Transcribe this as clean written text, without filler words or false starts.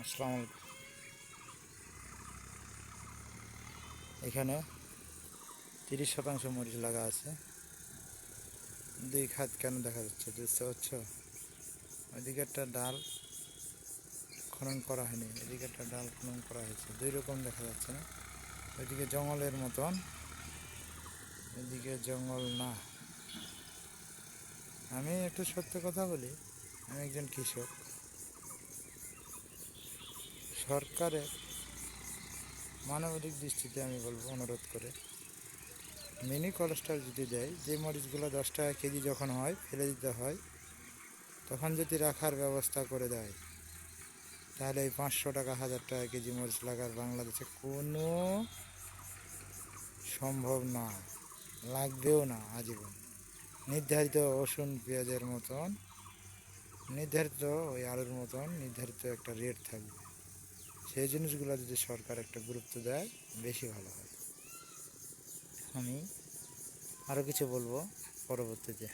আসসালামু আলাইকুম। এখানে 30% মরিচ লাগা আছে। দুই খাত কেন দেখা যাচ্ছে বুঝতে পারছো? ওইদিকে একটা ডাল খনন করা হয়নি, এদিকে একটা ডাল খনন করা হয়েছে। দুই রকম দেখা যাচ্ছে না? ওইদিকে জঙ্গলের মতন, এদিকে জঙ্গল না। আমি একটু সত্য কথা বলি, আমি একজন কৃষক। সরকারের মানবিক দৃষ্টিতে আমি বলবো, অনুরোধ করে মিনি কলেস্ট্রল যদি দেয়, যে মরিচগুলো 10 টাকা কেজি যখন হয় ফেলে দিতে হয়, তখন যদি রাখার ব্যবস্থা করে দেয়, তাহলে এই 500 টাকা 1000 টাকা কেজি মরিচ লাগার বাংলাদেশে কোনো সম্ভব না, লাগবেও না আজীবন। নির্ধারিত রসুন পেঁয়াজের মতন, নির্ধারিত ওই আলুর মতন নির্ধারিত একটা রেট থাকবে। সেই জিনিসগুলো যদি সরকার একটা গুরুত্ব দেয়, বেশি ভালো হয়। আমি আরও কিছু বলবো পরবর্তীতে।